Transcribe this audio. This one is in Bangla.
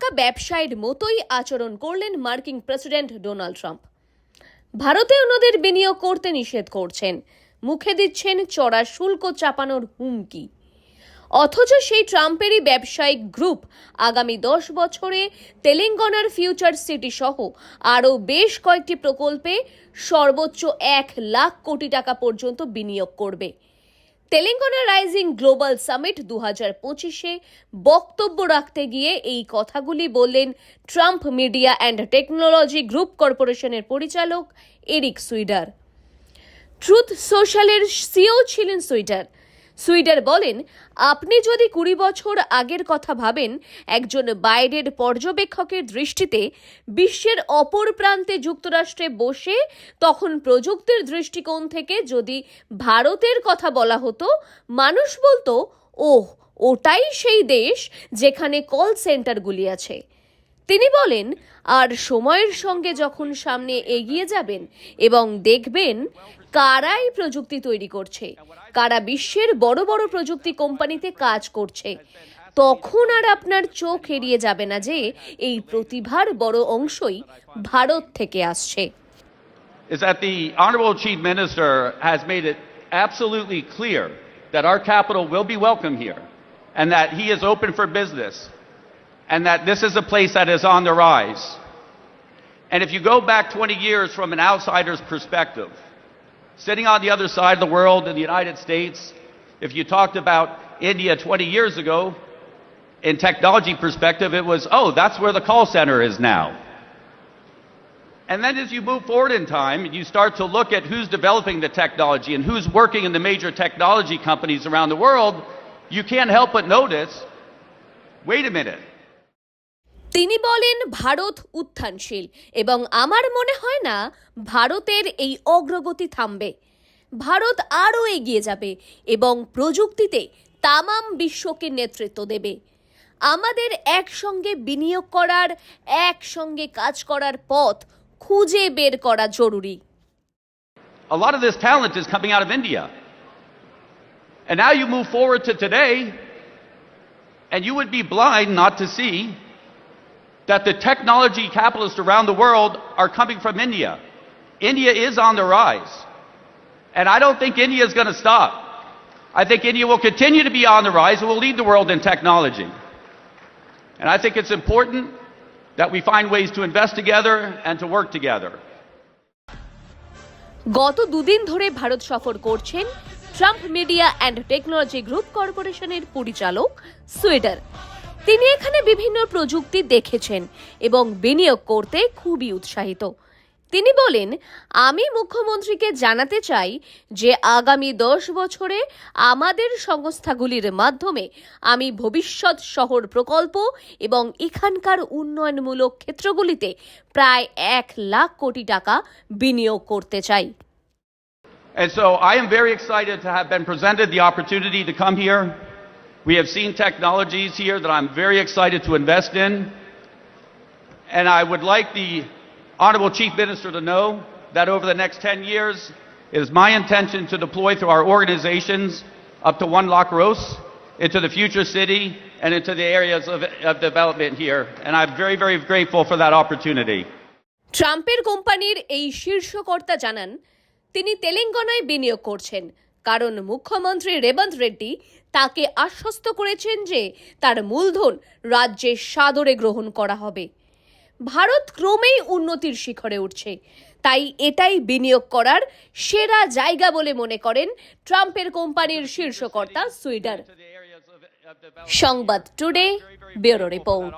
পাক্কা ব্যবসায়ীর মতোই আচরণ করলেন মার্কিন প্রেসিডেন্ট ডোনাল্ড ট্রাম্প। ভারতে অন্যদের বিনিয়োগ করতে নিষেধ করছেন, মুখে দিচ্ছেন চড়া শুল্ক চাপানোর হুমকি। অথচ সেই ট্রাম্পেরই ব্যবসায়িক গ্রুপ আগামী 10 বছরে তেলেঙ্গানার ফিউচার সিটি সহ আরও বেশ কয়েকটি প্রকল্পে সর্বোচ্চ 1 লাখ কোটি টাকা পর্যন্ত বিনিয়োগ করবে। তেলেঙ্গানা রাইজিং গ্লোবাল সামিট 2025-এ বক্তব্য রাখতে গিয়ে এই কথাগুলি বললেন Trump media and technology group কর্পোরেশনের পরিচালক এরিক সুইডার। ট্রুথ সোশ্যালের সিও ছিলেন সুইডার। সুইডার বলেন, আপনি যদি 20 বছর আগের কথা ভাবেন, একজন বাইরের পর্যবেক্ষকের দৃষ্টিতে বিশ্বের অপর প্রান্তে যুক্তরাষ্ট্রে বসে তখন প্রযুক্তির দৃষ্টিকোণ থেকে যদি ভারতের কথা বলা হতো, মানুষ বলতো, ওহ, ওটাই সেই দেশ যেখানে কল সেন্টারগুলি আছে। তিনি বলেন, আর সময়ের সঙ্গে যখন সামনে এগিয়ে যাবেন এবং দেখবেন কারাই প্রযুক্তি তৈরি করছে, কারা বিশ্বের বড় বড় প্রযুক্তি কোম্পানিতে কাজ করছে, তখন আর আপনার চোখ এড়িয়ে যাবে না যে এই প্রতিভার বড় অংশই ভারত থেকে আসছে। Is that the Honorable Chief Minister has made it absolutely clear that our capital will be welcome here and that he is open for business and that this is a place that is on the rise. And if you go back 20 years from an outsider's perspective, sitting on the other side of the world in the United States, if you talked about India 20 years ago, in technology perspective, it was, oh, that's where the call center is now. And then as you move forward in time, you start to look at who's developing the technology and who's working in the major technology companies around the world, you can't help but notice, wait a minute. তিনি বলেন, ভারত উত্থানশীল এবং আমার মনে হয় না ভারতের এই অগ্রগতি থামবে। ভারত আরও এগিয়ে যাবে এবং প্রযুক্তিতে তামাম বিশ্বকে নেতৃত্ব দেবে। আমাদের একসঙ্গে বিনিয়োগ করার, একসঙ্গে কাজ করার পথ খুঁজে বের করা জরুরি। A lot of this talent is coming out of India. And now you move forward to today, and you would be blind not to see that the technology capitalists around the world are coming from India. India is on the rise. And I don't think India is going to stop. I think India will continue to be on the rise and will lead the world in technology. And I think it's important that we find ways to invest together and to work together. গত দুদিন ধরে ভারত সফর করছেন Trump media and technology group কর্পোরেশনের পরিচালক সুইডার। তিনি এখানে বিভিন্ন প্রযুক্তি দেখেছেন এবং বিনিয়োগ করতে খুবই উৎসাহিত। তিনি বলেন, আমি মুখ্যমন্ত্রীকে জানাতে চাই যে আগামী 10 বছরে আমাদের সংস্থাগুলির মাধ্যমে আমি ভবিষ্যৎ শহর প্রকল্প এবং এখানকার উন্নয়নমূলক ক্ষেত্রগুলিতে প্রায় 1 লাখ কোটি টাকা বিনিয়োগ করতে চাই। And so I am very excited to have been presented the opportunity to come here. We have seen technologies here that I'm very excited to invest in. And I would like the Honorable Chief Minister to know that over the next 10 years, it is my intention to deploy through our organizations up to 1 lakh gross into the future city and into the areas of development here. And I'm very, very grateful for that opportunity. ট্রাম্পের কোম্পানির এই শীর্ষকর্তা জানান, তিনি তেলেঙ্গানায় বিনিয়োগ করছেন কারণ মুখ্যমন্ত্রী রেবন্ত রেড্ডি তাকে আশ্বস্ত করেছেন যে তার মূলধন রাজ্যে সাদরে গ্রহণ করা হবে। ভারত ক্রমেই উন্নতির শিখরে উঠছে, তাই এটাই বিনিয়োগ করার সেরা জায়গা বলে মনে করেন ট্রাম্পের কোম্পানির শীর্ষকর্তা সুইডার। সংবাদ টুডে, ব্যুরো রিপোর্ট।